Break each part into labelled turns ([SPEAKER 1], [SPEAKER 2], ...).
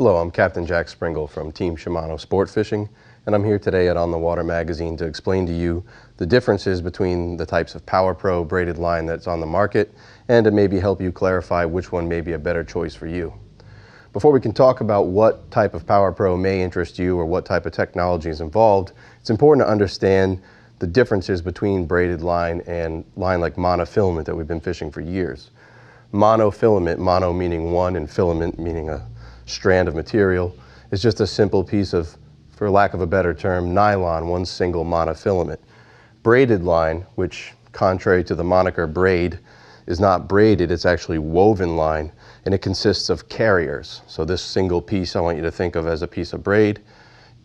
[SPEAKER 1] Hello, I'm Captain Jack Sprengel from Team Shimano Sport Fishing, and I'm here today at On the Water magazine to explain to you the differences between the types of Power Pro braided line that's on the market and to maybe help you clarify which one may be a better choice for you. Before we can talk about what type of Power Pro may interest you or what type of technology is involved, it's important to understand the differences between braided line and line like monofilament that we've been fishing for years. Monofilament, mono meaning one and filament meaning a strand of material, is just a simple piece of, for lack of a better term, nylon, one single monofilament. Braided line, which contrary to the moniker braid, is not braided, it's actually woven line, and it consists of carriers. So this single piece I want you to think of as a piece of braid.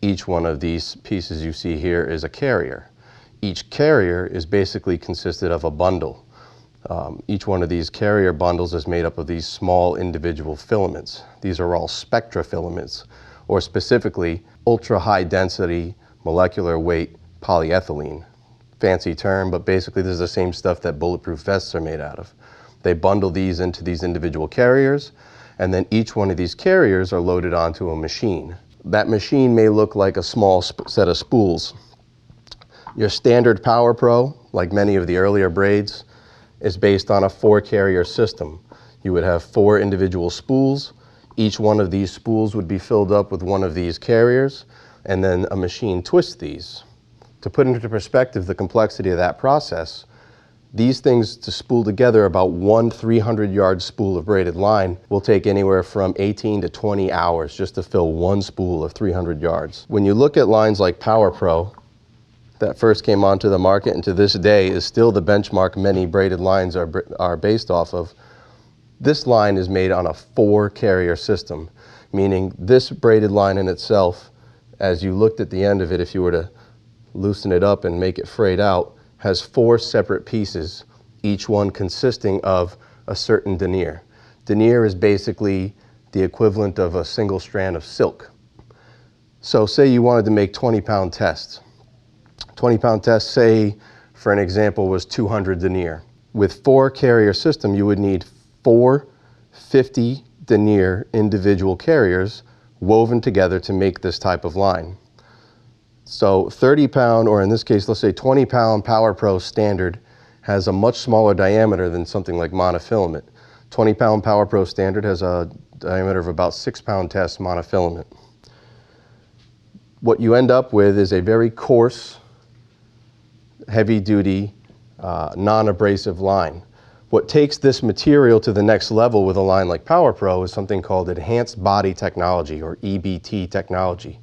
[SPEAKER 1] Each one of these pieces you see here is a carrier. Each carrier is basically consisted of a bundle. Each one of these carrier bundles is made up of these small individual filaments. These are all Spectra filaments, or specifically ultra high density molecular weight polyethylene. Fancy term, but basically this is the same stuff that bulletproof vests are made out of. They bundle these into these individual carriers, and then each one of these carriers are loaded onto a machine. That machine may look like a small set of spools. Your standard Power Pro, like many of the earlier braids, is based on a 4-carrier system. You would have 4 individual spools. Each one of these spools would be filled up with one of these carriers, and then a machine twists these. To put into perspective the complexity of that process, these things to spool together about one 300-yard spool of braided line will take anywhere from 18 to 20 hours just to fill one spool of 300 yards. When you look at lines like Power Pro, that first came onto the market and to this day is still the benchmark many braided lines are based off of. This line is made on a 4-carrier system, meaning this braided line in itself, as you looked at the end of it, if you were to loosen it up and make it frayed out, has 4 separate pieces, each one consisting of a certain denier. Denier is basically the equivalent of a single strand of silk. So say you wanted to make 20-pound tests. 20-pound test, say, for an example, was 200 denier. With 4-carrier system, you would need 4 50 denier individual carriers woven together to make this type of line. So 30-pound, or in this case, let's say 20-pound Power Pro standard has a much smaller diameter than something like monofilament. 20-pound Power Pro standard has a diameter of about 6-pound test monofilament. What you end up with is a very coarse, heavy-duty, non-abrasive line. What takes this material to the next level with a line like Power Pro is something called enhanced body technology, or EBT technology.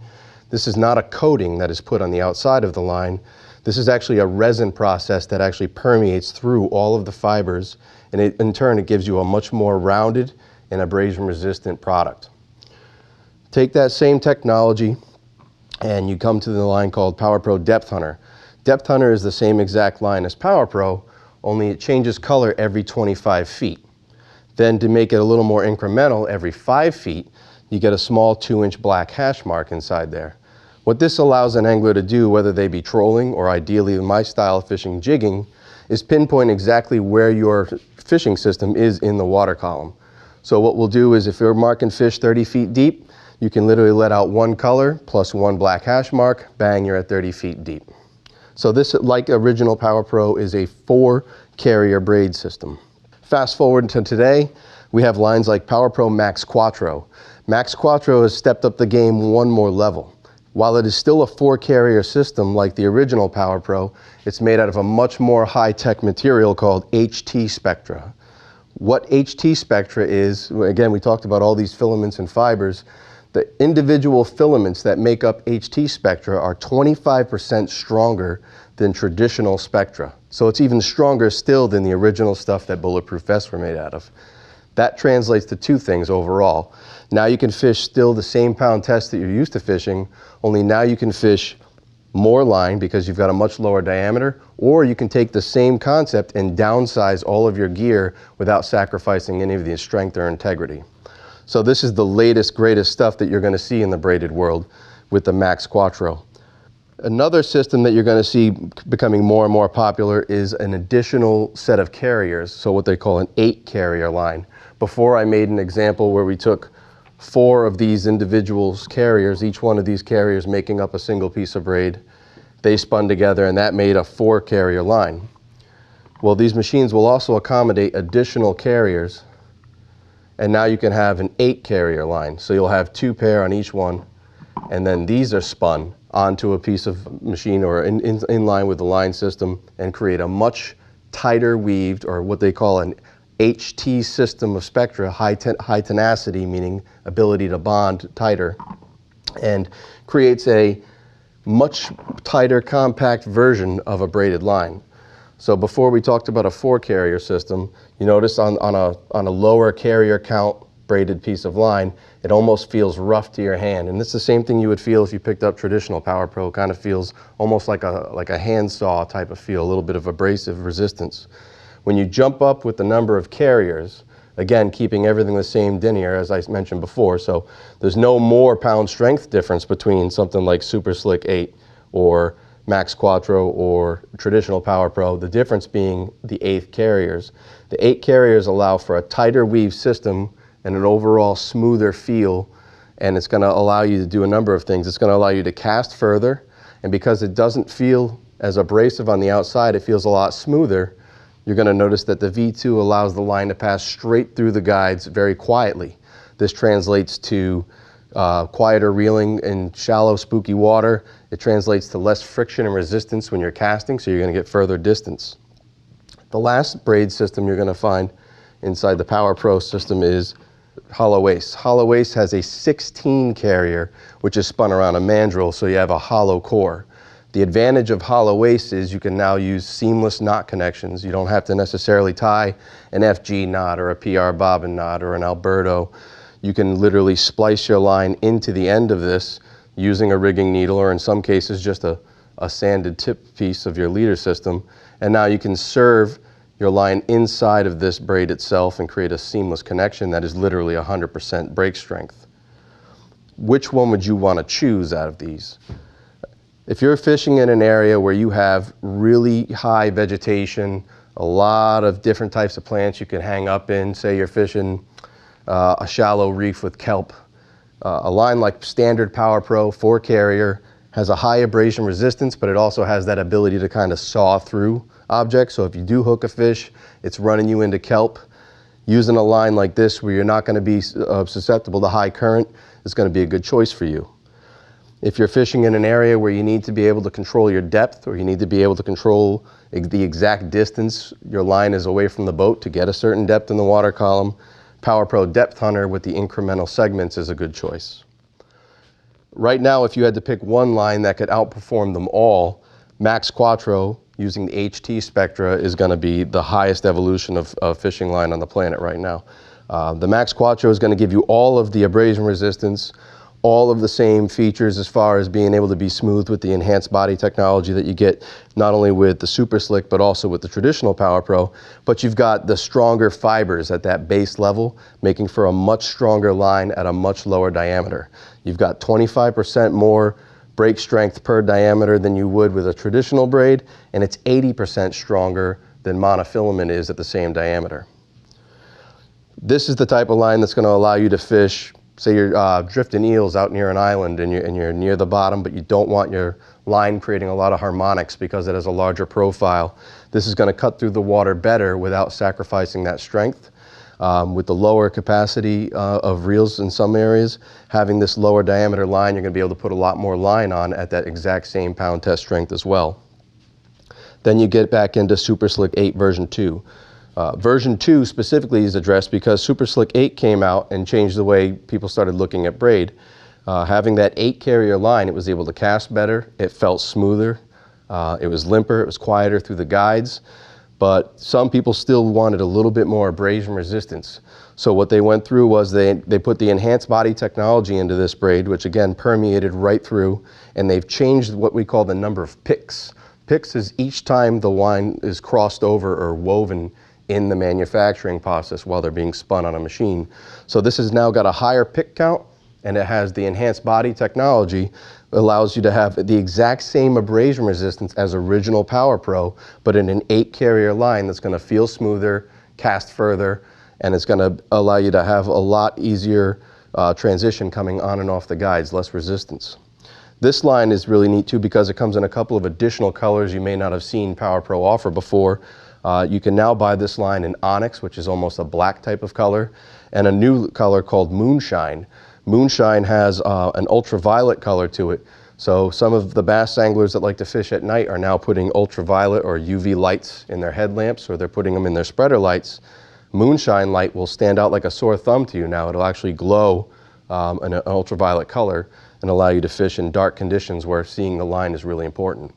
[SPEAKER 1] This is not a coating that is put on the outside of the line. This is actually a resin process that actually permeates through all of the fibers, and in turn it gives you a much more rounded and abrasion-resistant product. Take that same technology and you come to the line called Power Pro Depth Hunter. Depth Hunter is the same exact line as Power Pro, only it changes color every 25 feet. Then to make it a little more incremental, every 5 feet, you get a small 2-inch black hash mark inside there. What this allows an angler to do, whether they be trolling or ideally my style of fishing jigging, is pinpoint exactly where your fishing system is in the water column. So what we'll do is if you're marking fish 30 feet deep, you can literally let out one color plus one black hash mark, bang, you're at 30 feet deep. So this, like original Power Pro, is a 4-carrier braid system. Fast forward to today, we have lines like Power Pro Maxcuatro. Maxcuatro has stepped up the game one more level. While it is still a 4-carrier system like the original Power Pro, it's made out of a much more high-tech material called HT Spectra. What HT Spectra is, again, we talked about all these filaments and fibers. The individual filaments that make up HT Spectra are 25% stronger than traditional Spectra. So it's even stronger still than the original stuff that bulletproof vests were made out of. That translates to 2 things overall. Now you can fish still the same pound test that you're used to fishing, only now you can fish more line because you've got a much lower diameter, or you can take the same concept and downsize all of your gear without sacrificing any of the strength or integrity. So this is the latest, greatest stuff that you're going to see in the braided world with the Maxcuatro. Another system that you're going to see becoming more and more popular is an additional set of carriers, so what they call an 8-carrier line. Before I made an example where we took 4 of these individual carriers, each one of these carriers making up a single piece of braid. They spun together and that made a 4 carrier line. Well, these machines will also accommodate additional carriers, and now you can have an 8 carrier line. So you'll have 2 pair on each one, and then these are spun onto a piece of machine or in line with the line system and create a much tighter weaved, or what they call an HT system of Spectra, high tenacity, meaning ability to bond tighter, and creates a much tighter, compact version of a braided line. So before we talked about a 4 carrier system, you notice on a lower carrier count braided piece of line, it almost feels rough to your hand. And it's the same thing you would feel if you picked up traditional Power Pro. It kind of feels almost like a hand saw type of feel, a little bit of abrasive resistance. When you jump up with the number of carriers, again, keeping everything the same denier as I mentioned before, so there's no more pound strength difference between something like Super Slick 8 or Maxcuatro or traditional Power Pro, the difference being the 8 carriers. The 8 carriers allow for a tighter weave system and an overall smoother feel, and it's going to allow you to do a number of things. It's going to allow you to cast further, and because it doesn't feel as abrasive on the outside, it feels a lot smoother. You're going to notice that the V2 allows the line to pass straight through the guides very quietly. This translates to quieter reeling in shallow, spooky water. It translates to less friction and resistance when you're casting, so you're going to get further distance. The last braid system you're going to find inside the Power Pro system is Hollow Ace. Hollow Ace has a 16 carrier, which is spun around a mandrel, so you have a hollow core. The advantage of Hollow Ace is you can now use seamless knot connections. You don't have to necessarily tie an FG knot or a PR bobbin knot or an Alberto. You can literally splice your line into the end of this using a rigging needle, or in some cases just a sanded tip piece of your leader system. And now you can serve your line inside of this braid itself and create a seamless connection that is literally 100% break strength. Which one would you want to choose out of these? If you're fishing in an area where you have really high vegetation, a lot of different types of plants you can hang up in, say you're fishing a shallow reef with kelp, a line like standard Power Pro 4 carrier has a high abrasion resistance, but it also has that ability to kind of saw through objects. So if you do hook a fish, it's running you into kelp. Using a line like this where you're not going to be susceptible to high current is going to be a good choice for you. If you're fishing in an area where you need to be able to control your depth, or you need to be able to control the exact distance your line is away from the boat to get a certain depth in the water column, Power Pro Depth Hunter with the incremental segments is a good choice. Right now, if you had to pick one line that could outperform them all, Maxcuatro using the HT Spectra is going to be the highest evolution of fishing line on the planet right now. The Maxcuatro is going to give you all of the abrasion resistance, all of the same features as far as being able to be smooth with the enhanced body technology that you get not only with the Super Slick but also with the traditional Power Pro, but you've got the stronger fibers at that base level, making for a much stronger line at a much lower diameter. You've got 25% more break strength per diameter than you would with a traditional braid, and it's 80% stronger than monofilament is at the same diameter. This is the type of line that's going to allow you to fish. Say you're drifting eels out near an island and you're near the bottom, but you don't want your line creating a lot of harmonics because it has a larger profile. This is going to cut through the water better without sacrificing that strength. With the lower capacity of reels in some areas, having this lower diameter line, you're going to be able to put a lot more line on at that exact same pound test strength as well. Then you get back into Super Slick 8 version 2. Version 2 specifically is addressed because Super Slick 8 came out and changed the way people started looking at braid. Having that 8 carrier line, it was able to cast better, it felt smoother, it was limper, it was quieter through the guides, but some people still wanted a little bit more abrasion resistance. So what they went through was they put the enhanced body technology into this braid, which again permeated right through, and they've changed what we call the number of picks. Picks is each time the line is crossed over or woven in the manufacturing process while they're being spun on a machine. So this has now got a higher pick count, and it has the enhanced body technology. It allows you to have the exact same abrasion resistance as original Power Pro, but in an 8 carrier line that's going to feel smoother, cast further, and it's going to allow you to have a lot easier transition coming on and off the guides, less resistance. This line is really neat too because it comes in a couple of additional colors you may not have seen Power Pro offer before. You can now buy this line in onyx, which is almost a black type of color, and a new color called moonshine. Moonshine has an ultraviolet color to it. So some of the bass anglers that like to fish at night are now putting ultraviolet or UV lights in their headlamps, or they're putting them in their spreader lights. Moonshine light will stand out like a sore thumb to you now. It'll actually glow an ultraviolet color and allow you to fish in dark conditions where seeing the line is really important.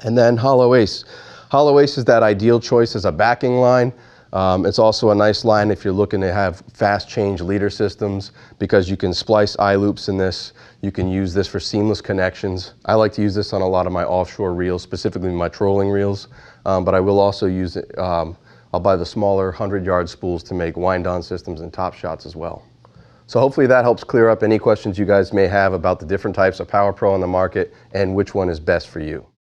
[SPEAKER 1] And then Hollow Ace. Hollow Ace is that ideal choice as a backing line. It's also a nice line if you're looking to have fast change leader systems, because you can splice eye loops in this. You can use this for seamless connections. I like to use this on a lot of my offshore reels, specifically my trolling reels, but I will also use it. I'll buy the smaller 100-yard spools to make wind-on systems and top shots as well. So hopefully that helps clear up any questions you guys may have about the different types of Power Pro on the market and which one is best for you.